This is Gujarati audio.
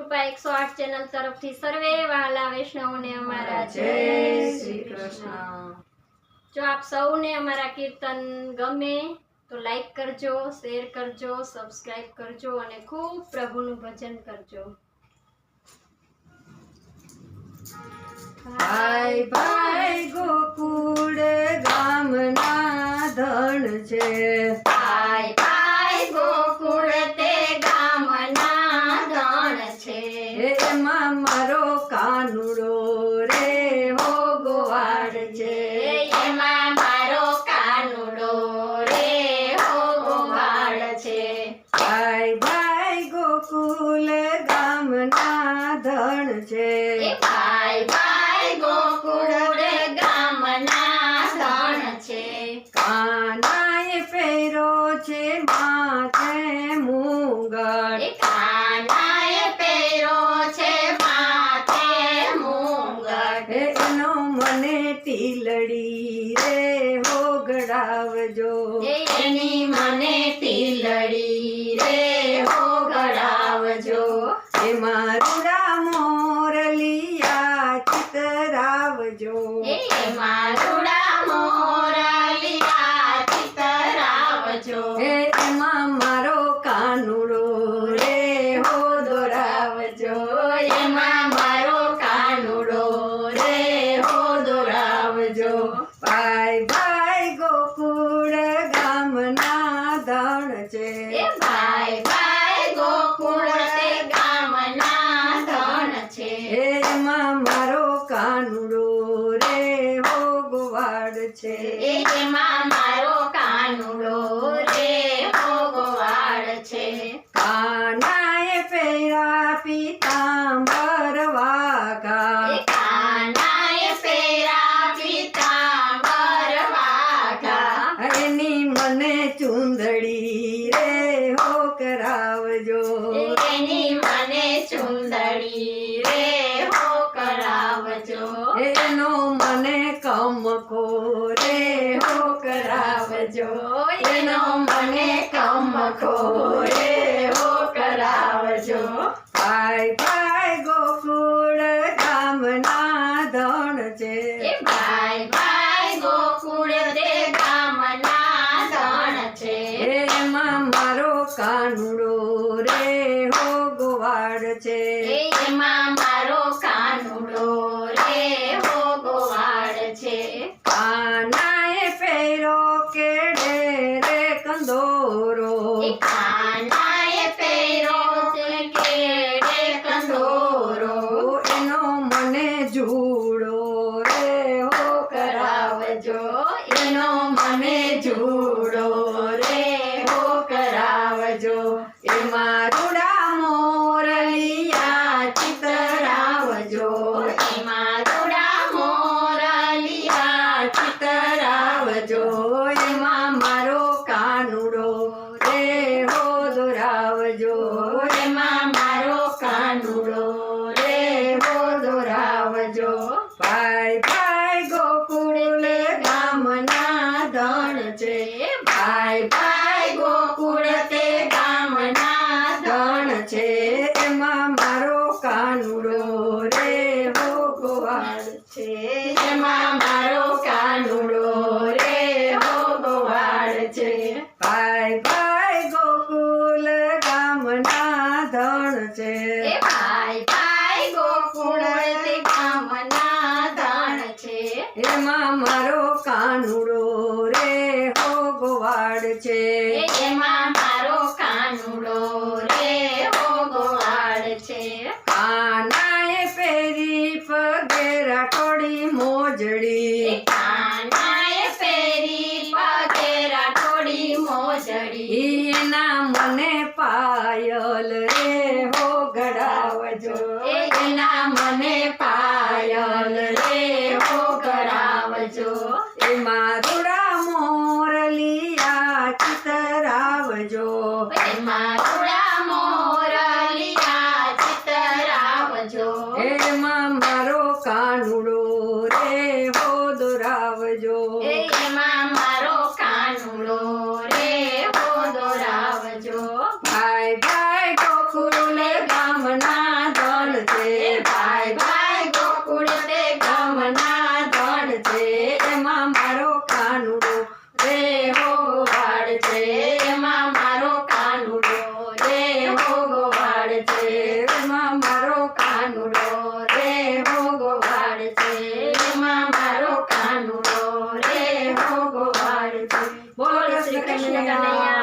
કૃપા 108 ચેનલ તરફથી સર્વે વહાલા વૈષ્ણવોને અમારા જય શ્રી કૃષ્ણ। જો આપ સૌને અમારા કીર્તન ગમે તો લાઈક કરજો, શેર કરજો, સબસ્ક્રાઇબ કરજો અને ખૂબ પ્રભુનું ભજન કરજો। ભાઈ ભાઈ ગોકુળ ગામના ધણ છે, ભાઈ ભાઈ ગોકુળ તે ગામના ધણ છે। એમાં મારો કાનુડો રે હો ગોવાળ છે, એમાં મારો કાનુડો રે હો ગોવાળ છે। ભાઈ ભાઈ ગોકુળ ગામના ધણ છે, ભાઈ ભાઈ ગોકુળ ગામના ધણ છે। કાનાએ પહેરો છે માથે મુગટ, કાનાએ પહેરો છે માથે મુગટ। એનો મને ટીલડી રે હો ગડાવજો, એની મને ટીલડી રે હો ગળાવજો। એમાં રૂડા મોરલિયા ચિતરાવજો, એમાં રૂડા મોરલિયા ચિતરાવજો। એમાં મારો કાનુડો રે હો દોરાવજો, એમાં મારો કાનુડો રે હો દોરાવજો। ભાઈ ભાઈ ગોકુળ ગામના ધણ છે, ભાઈ ભાઈ ગોકુળ તે ગામના ધણ છે। એમાં મારો કાનુડો રે હો ગોવાળ છે, એમાં મારો કાનુડો રે હો ગોવાળ છે। કાનાએ પહેરા પીતાંબર વાઘા, કાનાએ પહેરા પીતાંબર વાઘા। એની મને ચુંદડી રે હો કરાવજો, એની મને ચુંદડી રે હો કરાવજો। એનો મને કમકો રે હો કરાવજો, એનો મને કમકો રે હો કરાવજો। ભાઈ ભાઈ ગોકુળ ગામના ધણ છે, ભાઈ ભાઈ ગોકુળ તે ગામના ધણ છે। એમાં મારો કાનુડો રે હો ગોવાળ છે, એમાં મારો કાનુડો રે હો ગોવાળ છે। કાનાએ પહેરો કેડે રે કંદોરો, કાનાએ પહેરો છે કેડે કંદોરો। એનો મને જુડો રે હો કરાવજો, એનો મને જુડો રે હો કરાવજો। એમાં રૂડા મોરલિયા ચિતરાવજો, એમાં રૂડા મોરલિયા ચિતરાવજો, એમાં મારો કાનુડો રે હો દોરાવજો, એમાં મારો કાનુડો રે હો દોરાવજો। ભાઈ ભાઈ ગોકુળ ગામના ધણ છે, ભાઈ ભાઈ ગોકુળ તે ગામના ધણ છે, એમાં મારો કાનુડો રે હો ગોવાળ છે, એમાં મારો કાનુડો રે હો ગોવાળ છે। ભાઈ ભાઈ ગોકુળ ગામના ધણ છે, ભાઈ ભાઈ ગોકુળ તે ગામના ધણ છે। એમાં મારો કાનુડો રે હો ગોવાળ છે, એમાં મારો કાનુડો રે હો ગોવાળ છે। કાનાએ પહેરી પગે રાઠોડી મોજડી, કાનાએ પહેરી પગે રાઠોડી મોજડી। એના મને પાયલ રે હો ગડાવજો, એના મને પાયલ રે હો કરાવજો। એમાં રૂડા મોરલિયા ચિતરાવજો, એમાં રૂડા મોરલિયા ચિતરાવજો। એમાં મારો કાનુડો રે હો દોરાવજો, એમાં મારો કાનુડો રે હો દોરાવજો। ભાઈ ભાઈ ગોકુળ ગામના એમાં મારો કાનુડો રે હો ગોવાળ છે એમાં મારો કાનુડો રે હો ગોવાળ છે એમાં મારો કાનુડો રે હો ગોવાળ છે એમાં મારો કાનુડો રે હો ગોવાળ છે. બોલો શ્રી કૃષ્ણ કનૈયા